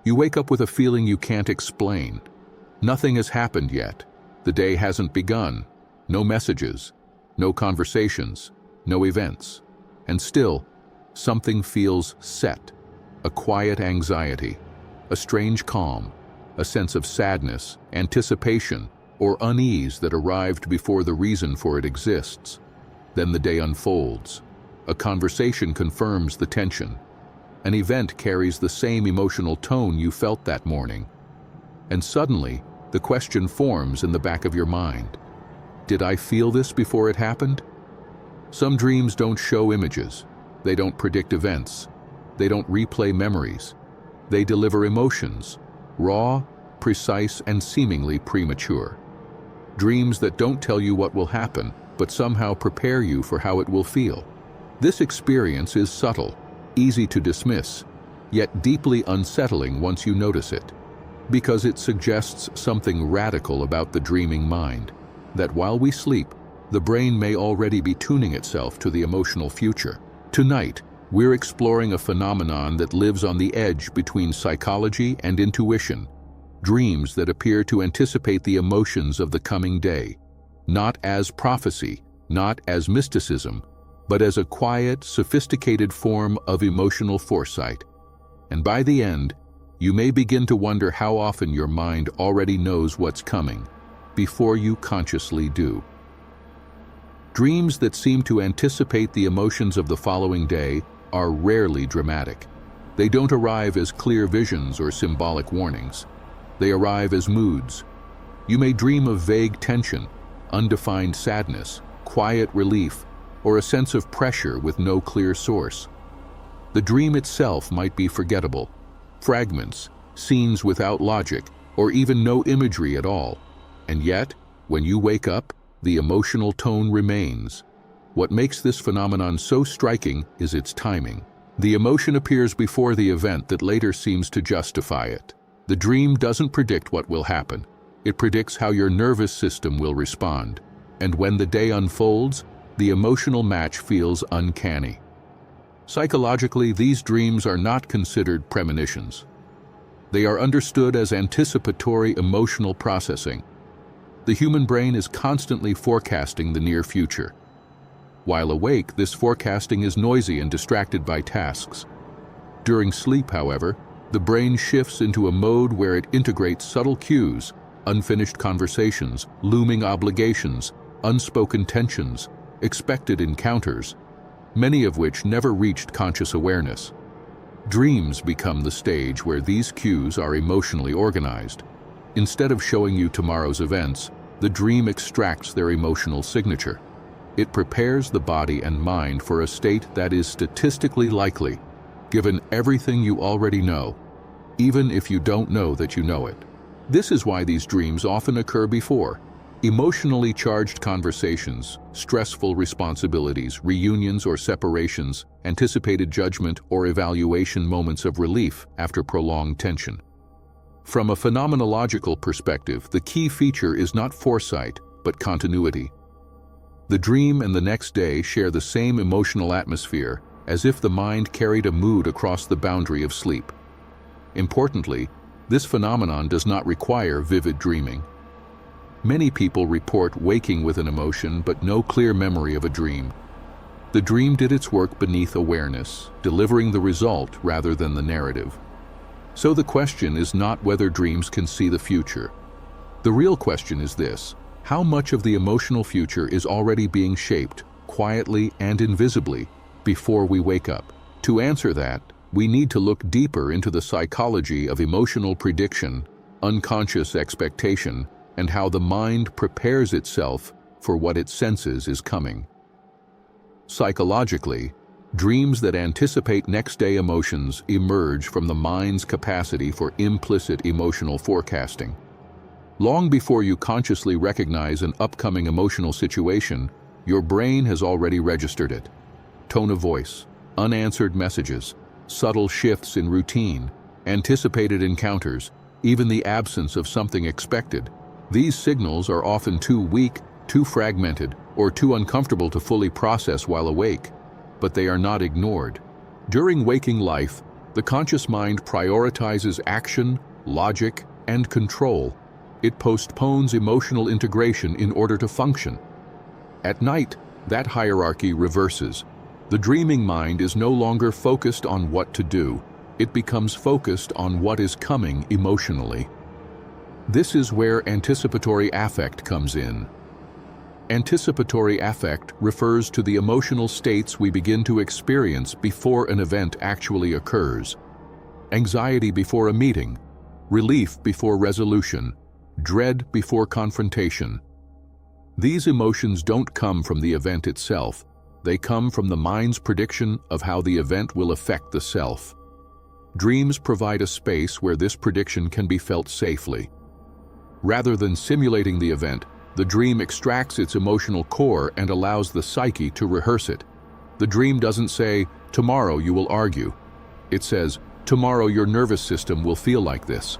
You wake up with a feeling you can't explain. Nothing has happened yet. The day hasn't begun. No messages, no conversations, no events. And still, something feels set. A quiet anxiety, a strange calm, a sense of sadness, anticipation, or unease that arrived before the reason for it exists. Then the day unfolds. A conversation confirms the tension. An event carries the same emotional tone you felt that morning. And suddenly, the question forms in the back of your mind. Did I feel this before it happened? Some dreams don't show images. They don't predict events. They don't replay memories. They deliver emotions, raw, precise, and seemingly premature. Dreams that don't tell you what will happen, but somehow prepare you for how it will feel. This experience is subtle, easy to dismiss, yet deeply unsettling once you notice it, because it suggests something radical about the dreaming mind, that while we sleep, the brain may already be tuning itself to the emotional future. Tonight, we're exploring a phenomenon that lives on the edge between psychology and intuition, dreams that appear to anticipate the emotions of the coming day, not as prophecy, not as mysticism, but as a quiet, sophisticated form of emotional foresight. And by the end, you may begin to wonder how often your mind already knows what's coming, before you consciously do. Dreams that seem to anticipate the emotions of the following day are rarely dramatic. They don't arrive as clear visions or symbolic warnings. They arrive as moods. You may dream of vague tension, undefined sadness, quiet relief, or a sense of pressure with no clear source. The dream itself might be forgettable, fragments, scenes without logic, or even no imagery at all. And yet, when you wake up, the emotional tone remains. What makes this phenomenon so striking is its timing. The emotion appears before the event that later seems to justify it. The dream doesn't predict what will happen. It predicts how your nervous system will respond. And when the day unfolds, the emotional match feels uncanny. Psychologically, these dreams are not considered premonitions. They are understood as anticipatory emotional processing. The human brain is constantly forecasting the near future. While awake, this forecasting is noisy and distracted by tasks. During sleep, however, the brain shifts into a mode where it integrates subtle cues, unfinished conversations, looming obligations, unspoken tensions, expected encounters, many of which never reached conscious awareness. Dreams become the stage where these cues are emotionally organized. Instead of showing you tomorrow's events, the dream extracts their emotional signature. It prepares the body and mind for a state that is statistically likely, given everything you already know, even if you don't know that you know it. This is why these dreams often occur before emotionally charged conversations, stressful responsibilities, reunions or separations, anticipated judgment or evaluation moments of relief after prolonged tension. From a phenomenological perspective, the key feature is not foresight, but continuity. The dream and the next day share the same emotional atmosphere, as if the mind carried a mood across the boundary of sleep. Importantly, this phenomenon does not require vivid dreaming. Many people report waking with an emotion but no clear memory of a dream. The dream did its work beneath awareness, delivering the result rather than the narrative. So the question is not whether dreams can see the future. The real question is this: how much of the emotional future is already being shaped, quietly and invisibly, before we wake up? To answer that, we need to look deeper into the psychology of emotional prediction, unconscious expectation, and how the mind prepares itself for what it senses is coming. Psychologically, dreams that anticipate next-day emotions emerge from the mind's capacity for implicit emotional forecasting. Long before you consciously recognize an upcoming emotional situation, your brain has already registered it. Tone of voice, unanswered messages, subtle shifts in routine, anticipated encounters, even the absence of something expected. These signals are often too weak, too fragmented, or too uncomfortable to fully process while awake, but they are not ignored. During waking life, The conscious mind prioritizes action, logic, and control. It postpones emotional integration in order to function. At night, that hierarchy reverses. The dreaming mind is no longer focused on what to do. It becomes focused on what is coming emotionally. This is where anticipatory affect comes in. Anticipatory affect refers to the emotional states we begin to experience before an event actually occurs. Anxiety before a meeting, relief before resolution, dread before confrontation. These emotions don't come from the event itself. They come from the mind's prediction of how the event will affect the self. Dreams provide a space where this prediction can be felt safely. Rather than simulating the event, the dream extracts its emotional core and allows the psyche to rehearse it. The dream doesn't say, "Tomorrow you will argue." It says, "Tomorrow your nervous system will feel like this."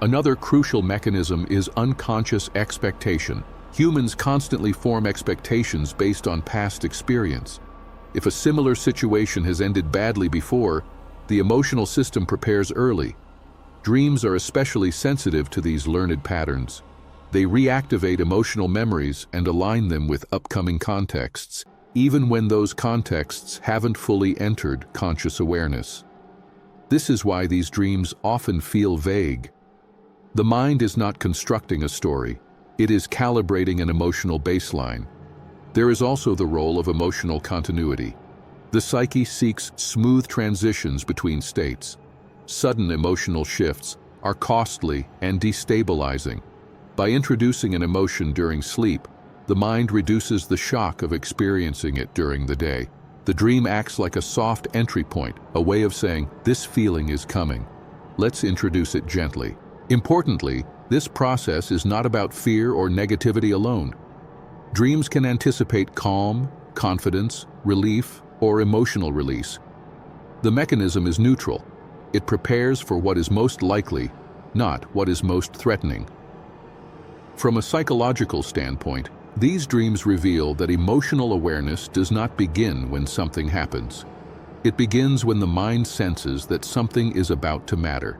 Another crucial mechanism is unconscious expectation. Humans constantly form expectations based on past experience. If a similar situation has ended badly before, the emotional system prepares early. Dreams are especially sensitive to these learned patterns. They reactivate emotional memories and align them with upcoming contexts, even when those contexts haven't fully entered conscious awareness. This is why these dreams often feel vague. The mind is not constructing a story. It is calibrating an emotional baseline. There is also the role of emotional continuity. The psyche seeks smooth transitions between states. Sudden emotional shifts are costly and destabilizing. By introducing an emotion during sleep, the mind reduces the shock of experiencing it during the day. The dream acts like a soft entry point, a way of saying, "This feeling is coming. Let's introduce it gently." Importantly, this process is not about fear or negativity alone. Dreams can anticipate calm, confidence, relief, or emotional release. The mechanism is neutral. It prepares for what is most likely, not what is most threatening. From a psychological standpoint, these dreams reveal that emotional awareness does not begin when something happens. It begins when the mind senses that something is about to matter.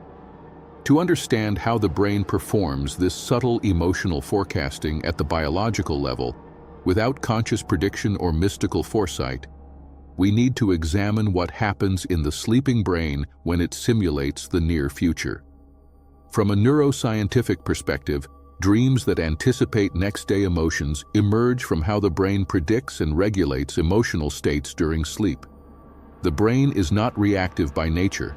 To understand how the brain performs this subtle emotional forecasting at the biological level, without conscious prediction or mystical foresight, we need to examine what happens in the sleeping brain when it simulates the near future. From a neuroscientific perspective, dreams that anticipate next-day emotions emerge from how the brain predicts and regulates emotional states during sleep. The brain is not reactive by nature.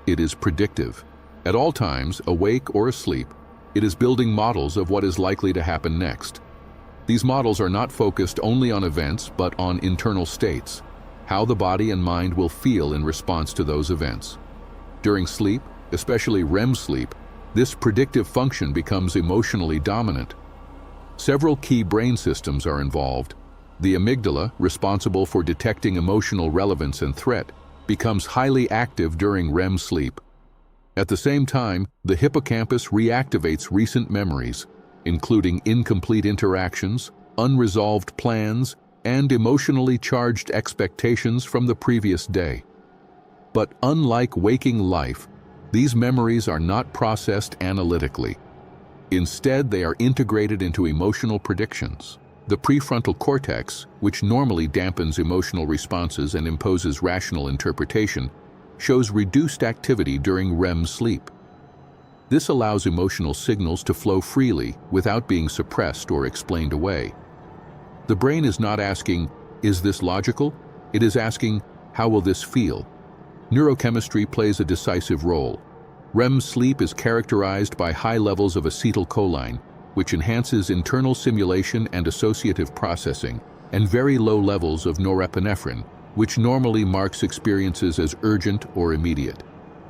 It is predictive. At all times, awake or asleep, it is building models of what is likely to happen next. These models are not focused only on events, but on internal states, how the body and mind will feel in response to those events. During sleep, especially REM sleep, this predictive function becomes emotionally dominant. Several key brain systems are involved. The amygdala, responsible for detecting emotional relevance and threat, becomes highly active during REM sleep. At the same time, the hippocampus reactivates recent memories, including incomplete interactions, unresolved plans, and emotionally charged expectations from the previous day. But unlike waking life, these memories are not processed analytically. Instead, they are integrated into emotional predictions. The prefrontal cortex, which normally dampens emotional responses and imposes rational interpretation, shows reduced activity during REM sleep. This allows emotional signals to flow freely without being suppressed or explained away. The brain is not asking, "Is this logical?" It is asking, "How will this feel?" Neurochemistry plays a decisive role. REM sleep is characterized by high levels of acetylcholine, which enhances internal simulation and associative processing, and very low levels of norepinephrine, which normally marks experiences as urgent or immediate.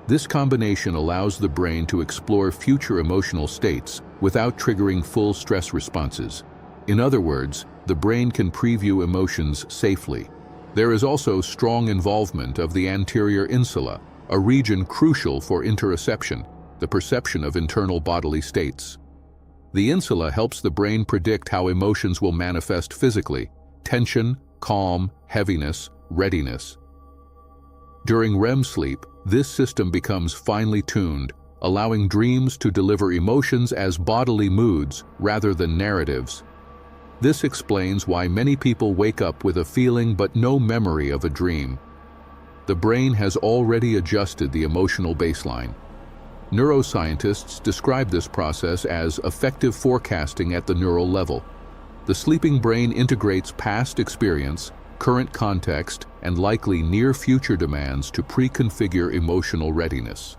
This combination allows the brain to explore future emotional states without triggering full stress responses. In other words, the brain can preview emotions safely. There is also strong involvement of the anterior insula, a region crucial for interoception, the perception of internal bodily states. The insula helps the brain predict how emotions will manifest physically: tension, calm, heaviness, readiness. During REM sleep, This system becomes finely tuned, allowing dreams to deliver emotions as bodily moods rather than narratives. This explains why many people wake up with a feeling but no memory of a dream. The brain has already adjusted the emotional baseline. Neuroscientists describe this process as effective forecasting at the neural level. The sleeping brain integrates past experience, current context, and likely near-future demands to pre-configure emotional readiness.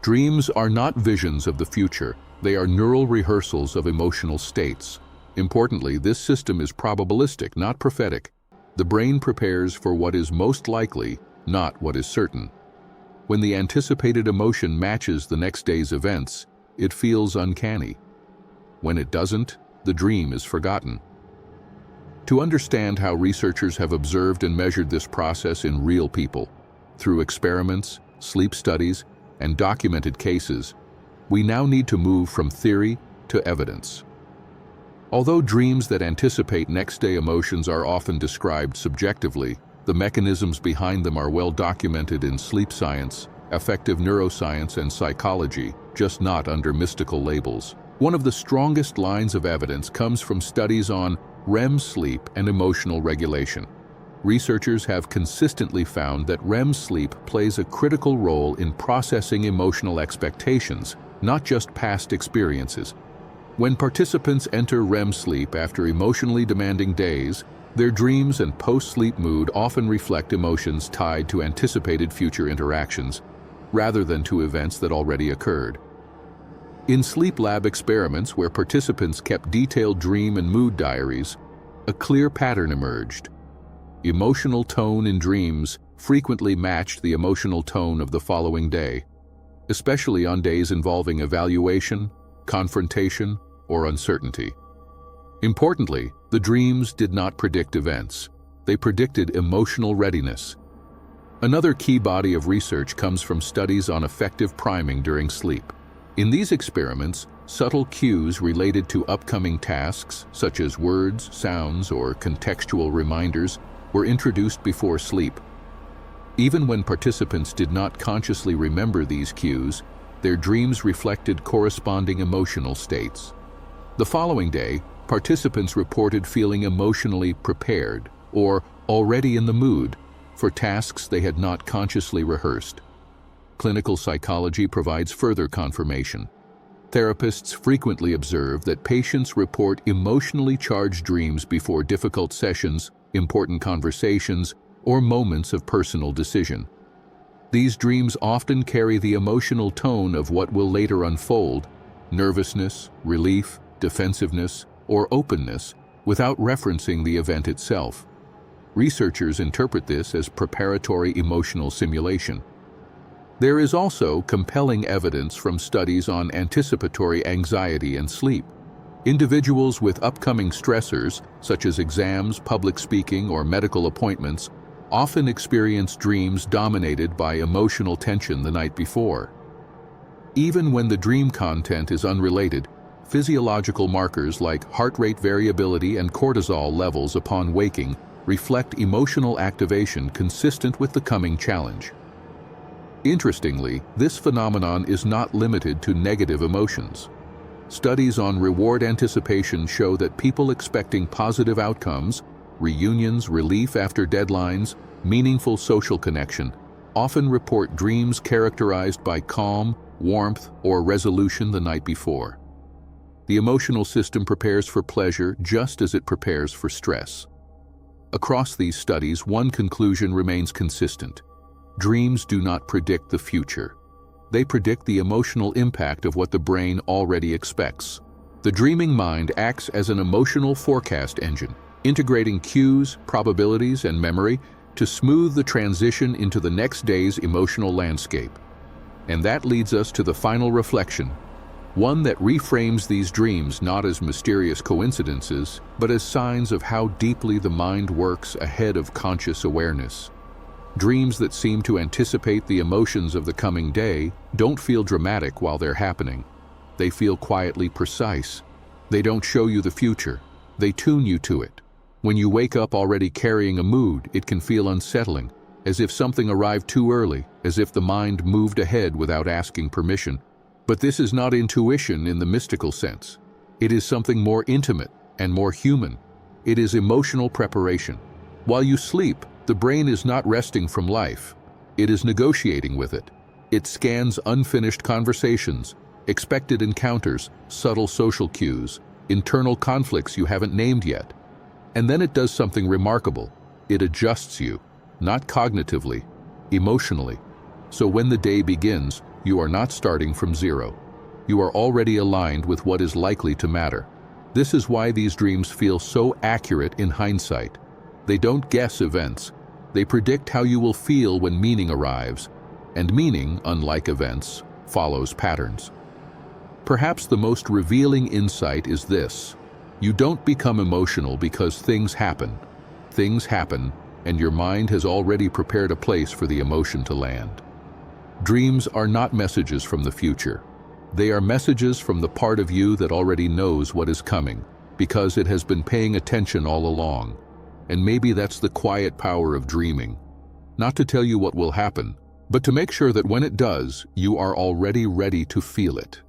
Dreams are not visions of the future, they are neural rehearsals of emotional states. Importantly, this system is probabilistic, not prophetic. The brain prepares for what is most likely, not what is certain. When the anticipated emotion matches the next day's events, it feels uncanny. When it doesn't, the dream is forgotten. To understand how researchers have observed and measured this process in real people, through experiments, sleep studies, and documented cases, we now need to move from theory to evidence. Although dreams that anticipate next-day emotions are often described subjectively, the mechanisms behind them are well documented in sleep science, affective neuroscience, and psychology, just not under mystical labels. One of the strongest lines of evidence comes from studies on REM sleep and emotional regulation. Researchers have consistently found that REM sleep plays a critical role in processing emotional expectations, not just past experiences. When participants enter REM sleep after emotionally demanding days, their dreams and post-sleep mood often reflect emotions tied to anticipated future interactions, rather than to events that already occurred. In sleep lab experiments where participants kept detailed dream and mood diaries, a clear pattern emerged. Emotional tone in dreams frequently matched the emotional tone of the following day, especially on days involving evaluation, confrontation, or uncertainty. Importantly, the dreams did not predict events. They predicted emotional readiness. Another key body of research comes from studies on effective priming during sleep. In these experiments, subtle cues related to upcoming tasks, such as words, sounds, or contextual reminders, were introduced before sleep. Even when participants did not consciously remember these cues, their dreams reflected corresponding emotional states. The following day, participants reported feeling emotionally prepared, or already in the mood, for tasks they had not consciously rehearsed. Clinical psychology provides further confirmation. Therapists frequently observe that patients report emotionally charged dreams before difficult sessions, important conversations, or moments of personal decision. These dreams often carry the emotional tone of what will later unfold: nervousness, relief, defensiveness, or openness, without referencing the event itself. Researchers interpret this as preparatory emotional simulation. There is also compelling evidence from studies on anticipatory anxiety and sleep. Individuals with upcoming stressors, such as exams, public speaking, or medical appointments, often experience dreams dominated by emotional tension the night before. Even when the dream content is unrelated, physiological markers like heart rate variability and cortisol levels upon waking reflect emotional activation consistent with the coming challenge. Interestingly, this phenomenon is not limited to negative emotions. Studies on reward anticipation show that people expecting positive outcomes, reunions, relief after deadlines, meaningful social connection, often report dreams characterized by calm, warmth, or resolution the night before. The emotional system prepares for pleasure just as it prepares for stress. Across these studies, one conclusion remains consistent. Dreams do not predict the future. They predict the emotional impact of what the brain already expects. The dreaming mind acts as an emotional forecast engine, integrating cues, probabilities, and memory to smooth the transition into the next day's emotional landscape. And that leads us to the final reflection, one that reframes these dreams not as mysterious coincidences, but as signs of how deeply the mind works ahead of conscious awareness. Dreams that seem to anticipate the emotions of the coming day don't feel dramatic while they're happening. They feel quietly precise. They don't show you the future. They tune you to it. When you wake up already carrying a mood, it can feel unsettling. as if something arrived too early, as if the mind moved ahead without asking permission. But this is not intuition in the mystical sense. It is something more intimate and more human. It is emotional preparation. While you sleep, the brain is not resting from life. It is negotiating with it. It scans unfinished conversations, expected encounters, subtle social cues, internal conflicts you haven't named yet. And then it does something remarkable. It adjusts you, not cognitively, emotionally. So when the day begins, you are not starting from zero. You are already aligned with what is likely to matter. This is why these dreams feel so accurate in hindsight. They don't guess events. They predict how you will feel when meaning arrives. And meaning, unlike events, follows patterns. Perhaps the most revealing insight is this: you don't become emotional because things happen. Things happen, and your mind has already prepared a place for the emotion to land. Dreams are not messages from the future. They are messages from the part of you that already knows what is coming, because it has been paying attention all along. And maybe that's the quiet power of dreaming. Not to tell you what will happen, but to make sure that when it does, you are already ready to feel it.